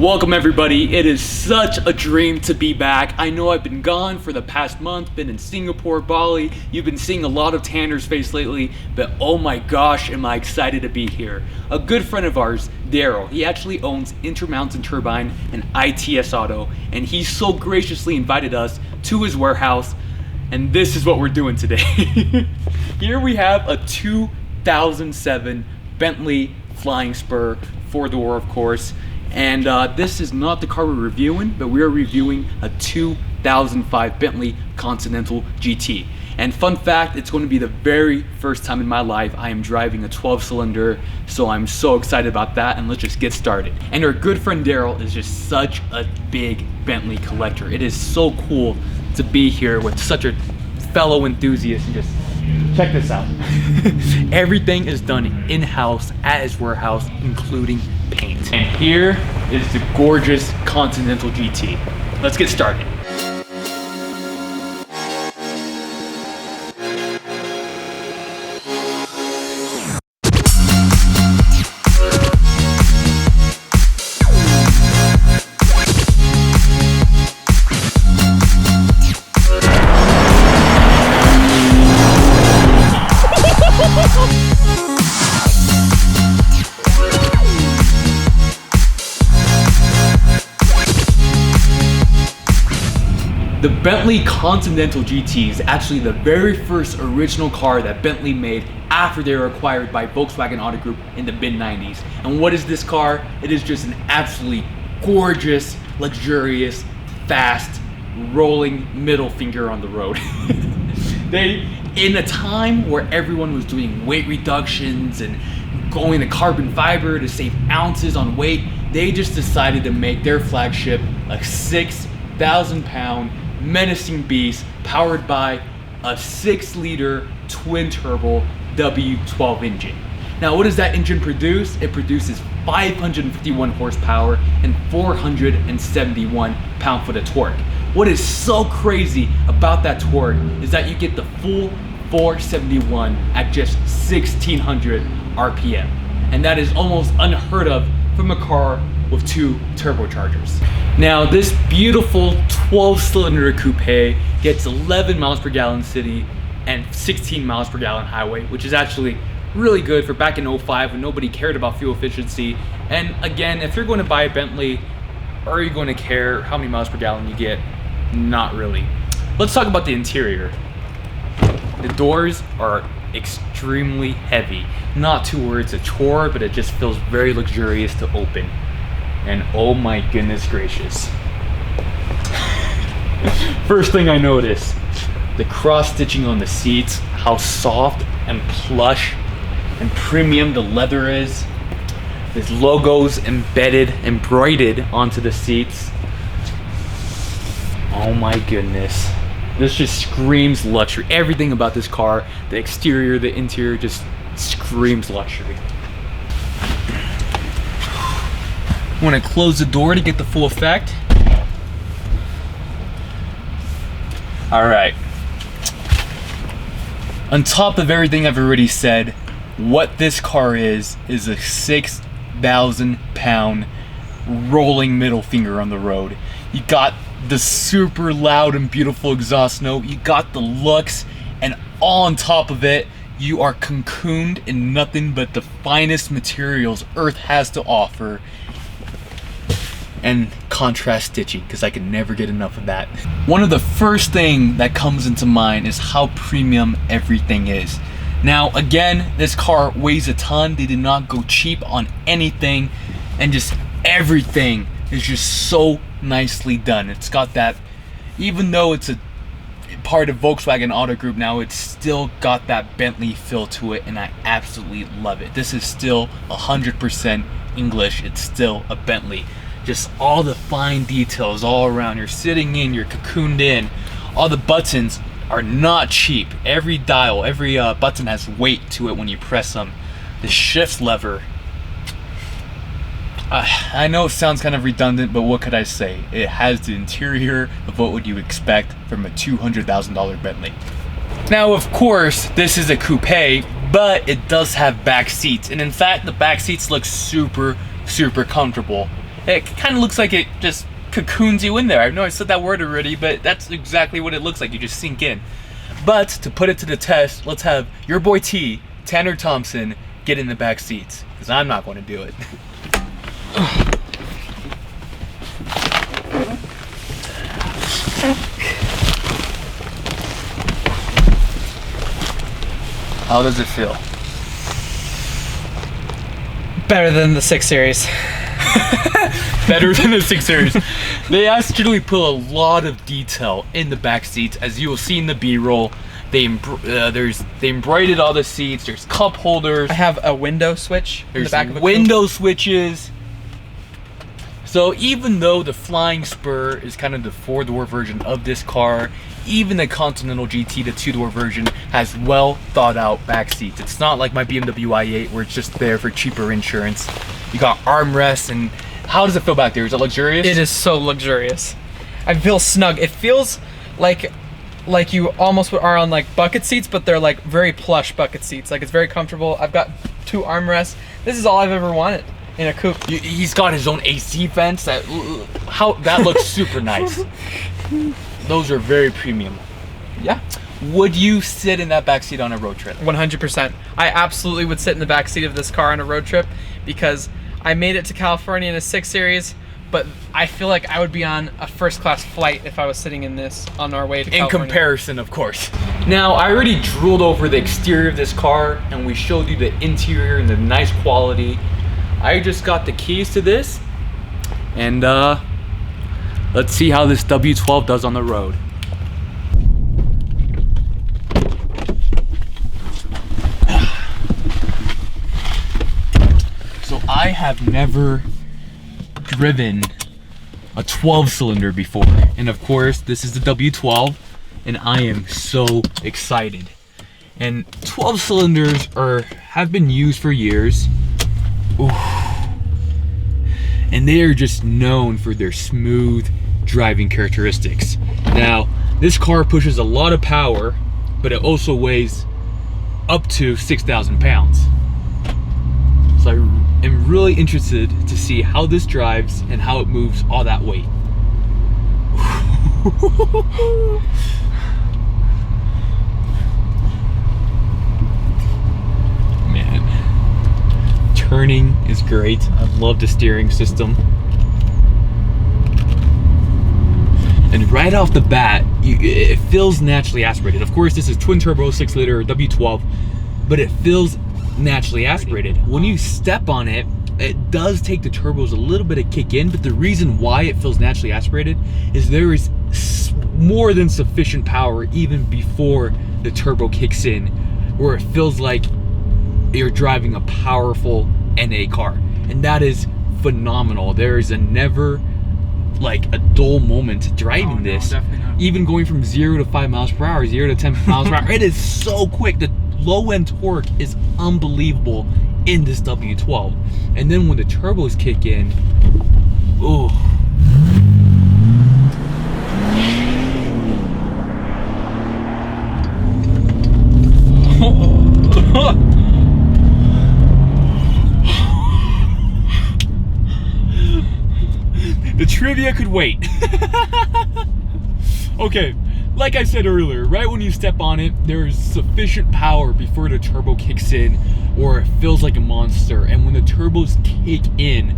Welcome everybody, it is such a dream to be back. I know I've been gone for the past month, been in Singapore, Bali. You've been seeing a lot of Tanner's face lately, but oh my gosh, am I excited to be here. A good friend of ours, Daryl, he actually owns Intermountain Turbine and ITS Auto, and he so graciously invited us to his warehouse, and this is what we're doing today. Here we have a 2007 Bentley Flying Spur, 4-door of course. And this is not the car we're reviewing, but we are reviewing a 2005 Bentley Continental GT. And fun fact, it's going to be the very first time in my life I am driving a 12-cylinder, so I'm so excited about that, and let's just get started. And our good friend Daryl is just such a big Bentley collector. It is so cool to be here with such a fellow enthusiast and just check this out. Everything is done in-house at his warehouse, including paint. And here is the gorgeous Continental GT. Let's get started. The Bentley Continental GT is actually the very first original car that Bentley made after they were acquired by Volkswagen Auto Group in the mid-90s. And what is this car? It is just an absolutely gorgeous, luxurious, fast, rolling middle finger on the road. In a time where everyone was doing weight reductions and going to carbon fiber to save ounces on weight, they just decided to make their flagship a 6,000-pound menacing beast powered by a 6-liter twin-turbo W12 engine. Now, what does that engine produce? It produces 551 horsepower and 471 pound-foot of torque. What is so crazy about that torque is that you get the full 471 at just 1,600 RPM. And that is almost unheard of from a car with 2 turbochargers. Now, this beautiful 12-cylinder coupe gets 11 miles per gallon city and 16 miles per gallon highway, which is actually really good for back in 05 when nobody cared about fuel efficiency. And again, if you're going to buy a Bentley, are you going to care how many miles per gallon you get? Not really. Let's talk about the interior. The doors are extremely heavy. Not to where it's a chore, but it just feels very luxurious to open. And oh my goodness gracious. First thing I notice, the cross stitching on the seats, how soft and plush and premium the leather is. There's logos embedded, embroidered onto the seats. Oh my goodness. This just screams luxury. Everything about this car, the exterior, the interior, just screams luxury. I'm gonna close the door to get the full effect. All right. On top of everything I've already said, what this car is a 6,000-pound rolling middle finger on the road. You got the super loud and beautiful exhaust note, you got the looks, and all on top of it, you are cocooned in nothing but the finest materials Earth has to offer, and contrast stitching, because I can never get enough of that. One of the first thing that comes into mind is how premium everything is. Now again, this car weighs a ton. They did not go cheap on anything, and just everything is just so nicely done. It's got that, even though it's a part of Volkswagen Auto Group now, it's still got that Bentley feel to it, and I absolutely love it. This is still 100% English. It's still a Bentley. Just all the fine details all around. You're sitting in, you're cocooned in. All the buttons are not cheap. Every dial, every button has weight to it when you press them. The shift lever, I know it sounds kind of redundant, but what could I say? It has the interior of what would you expect from a $200,000 Bentley. Now, of course, this is a coupe, but it does have back seats. And in fact, the back seats look super comfortable. It kind of looks like it just cocoons you in there. I know I said that word already, but that's exactly what it looks like. You just sink in. But to put it to the test, let's have your boy T, Tanner Thompson, get in the back seats, because I'm not going to do it. How does it feel? Better than the 6 Series. Better than the 6 Series. They actually put a lot of detail in the back seats, as you will see in the B-roll. They embroidered all the seats. There's cup holders. I have a window switch in the back of the window switches. So even though the Flying Spur is kind of the 4-door version of this car, even the Continental GT, the 2-door version, has well thought out back seats. It's not like my BMW i8 where it's just there for cheaper insurance. You got armrests, and how does it feel back there? Is it luxurious? It is so luxurious. I feel snug. It feels like you almost are on like bucket seats, but they're like very plush bucket seats. Like it's very comfortable. I've got 2 armrests. This is all I've ever wanted in a coupe. He's got his own AC vents. That looks super nice. Those are very premium. Yeah. Would you sit in that back seat on a road trip? 100%. I absolutely would sit in the back seat of this car on a road trip, because I made it to California in a 6 Series, but I feel like I would be on a first-class flight if I was sitting in this on our way to California. In comparison, of course. Now, I already drooled over the exterior of this car, and we showed you the interior and the nice quality. I just got the keys to this, and let's see how this W12 does on the road. So I have never driven a 12-cylinder before, and of course this is the W12, and I am so excited. And 12 cylinders have been used for years. Ooh. And they are just known for their smooth driving characteristics. Now, this car pushes a lot of power, but it also weighs up to 6,000 pounds. So I am really interested to see how this drives and how it moves all that weight. Man, turning is great. I love the steering system. And right off the bat, it feels naturally aspirated. Of course, this is twin turbo 6-liter W12, but it feels naturally aspirated. When you step on it, it does take the turbos a little bit of kick in, but the reason why it feels naturally aspirated is there is more than sufficient power even before the turbo kicks in, where it feels like you're driving a powerful NA car, and that is phenomenal. There is never like a dull moment driving this. Even going from 0 to 5 miles per hour, 0 to 10 miles per hour, it is so quick. The low end torque is unbelievable in this W12, and then when the turbos kick in, oh. The trivia could wait. Okay, like I said earlier, right when you step on it, there's sufficient power before the turbo kicks in, or it feels like a monster. And when the turbos kick in,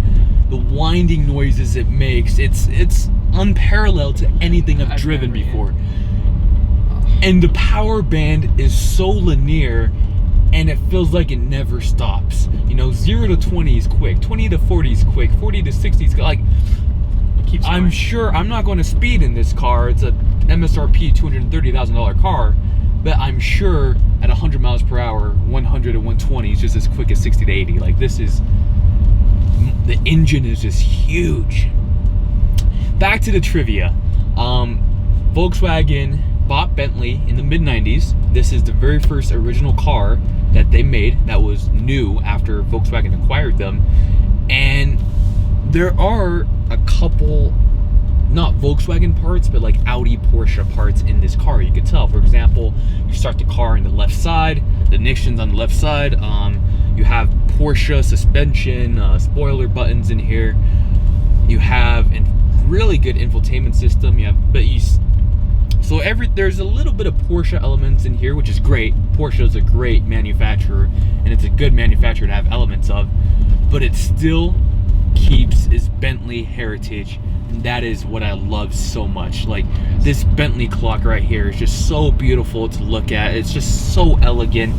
the winding noises it makes, it's unparalleled to anything I've driven before. And the power band is so linear, and it feels like it never stops. You know, 0 to 20 is quick, 20 to 40 is quick, 40 to 60 is quick. Like, I'm sure I'm not going to speed in this car. It's a MSRP $230,000 car, but I'm sure at 100 miles per hour, 100 to 120 is just as quick as 60 to 80. Like, this is, the engine is just huge. Back to the trivia. Volkswagen bought Bentley in the mid-90s. This is the very first original car that they made that was new after Volkswagen acquired them. And there are a couple, not Volkswagen parts, but like Audi, Porsche parts in this car. You could tell, for example, you start the car on the left side, the ignition's on the left side. You have Porsche suspension, spoiler buttons in here. You have a really good infotainment system. There's a little bit of Porsche elements in here, which is great. Porsche is a great manufacturer, and it's a good manufacturer to have elements of, but it still keeps its Bentley heritage, and that is what I love so much. Like, this Bentley clock right here is just so beautiful to look at. It's just so elegant.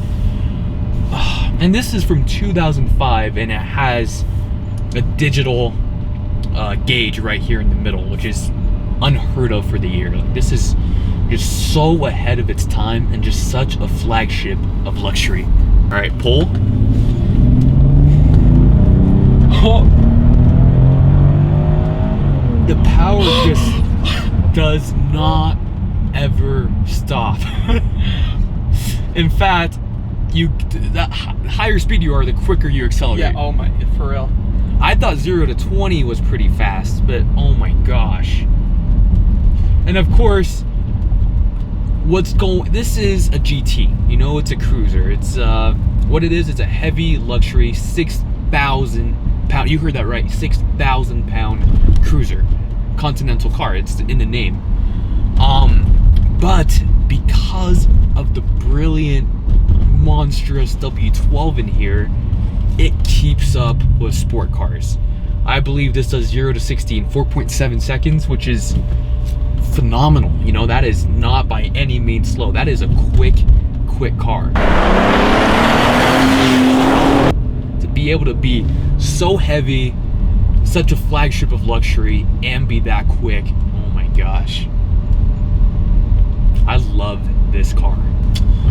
And this is from 2005, and it has a digital gauge right here in the middle, which is unheard of for the year. Like, this is just so ahead of its time and just such a flagship of luxury. All right, pull. The power just does not ever stop. In fact, the higher speed you are, the quicker you accelerate. Yeah, oh my, for real. I thought 0 to 20 was pretty fast, but oh my gosh. And of course, this is a GT, you know, it's a cruiser. It's what it is, it's a heavy luxury 6,000 pound, you heard that right, 6,000 pound cruiser, Continental car, it's in the name. But because of the brilliant, monstrous W12 in here, it keeps up with sport cars. I believe this does 0 to 60 in 4.7 seconds, which is phenomenal. You know, that is not by any means slow. That is a quick car. To be able to be so heavy, such a flagship of luxury, and be that quick, oh my gosh. I love this car.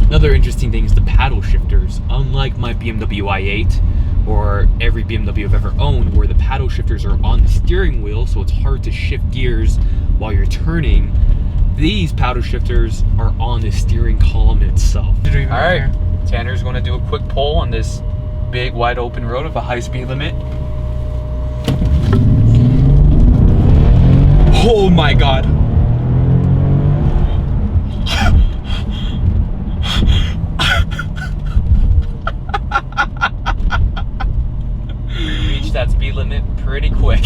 Another interesting thing is the paddle shifters. Unlike my BMW i8 or every BMW I've ever owned, where the paddle shifters are on the steering wheel, so it's hard to shift gears while you're turning, these paddle shifters are on the steering column itself. All right, Tanner's going to do a quick pull on this big wide open road of a high speed limit. Oh my God. Reach that speed limit pretty quick.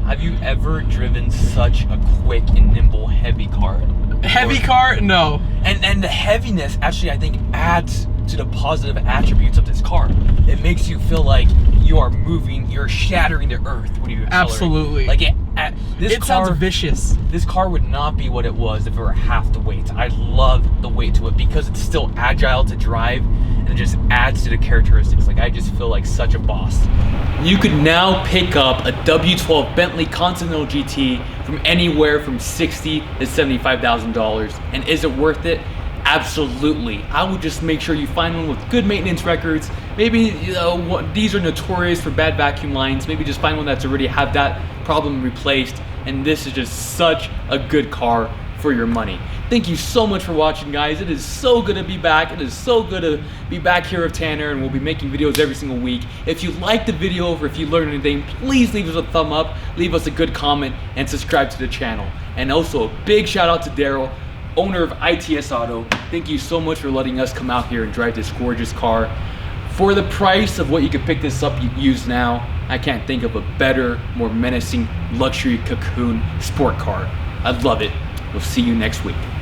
Have you ever driven such a quick and nimble heavy car? Heavy car? No. And the heaviness actually, I think, adds to the positive attributes of this car. It makes you feel like you are moving, you're shattering the earth when you accelerate. Absolutely. Like It sounds vicious. This car would not be what it was if it were half the weight. I love the weight to it because it's still agile to drive, and it just adds to the characteristics. Like, I just feel like such a boss. You could now pick up a W12 Bentley Continental GT from anywhere from $60,000 to $75,000. And is it worth it? Absolutely. I would just make sure you find one with good maintenance records. Maybe, you know, these are notorious for bad vacuum lines. Maybe just find one that's already had that problem replaced. And this is just such a good car for your money. Thank you so much for watching, guys. It is so good to be back. It is so good to be back here with Tanner, and we'll be making videos every single week. If you liked the video or if you learned anything, please leave us a thumb up, leave us a good comment, and subscribe to the channel. And also a big shout out to Daryl, owner of ITS Auto. Thank you so much for letting us come out here and drive this gorgeous car. For the price of what you could pick this up used now, I can't think of a better, more menacing luxury cocoon sport car. I love it. We'll see you next week.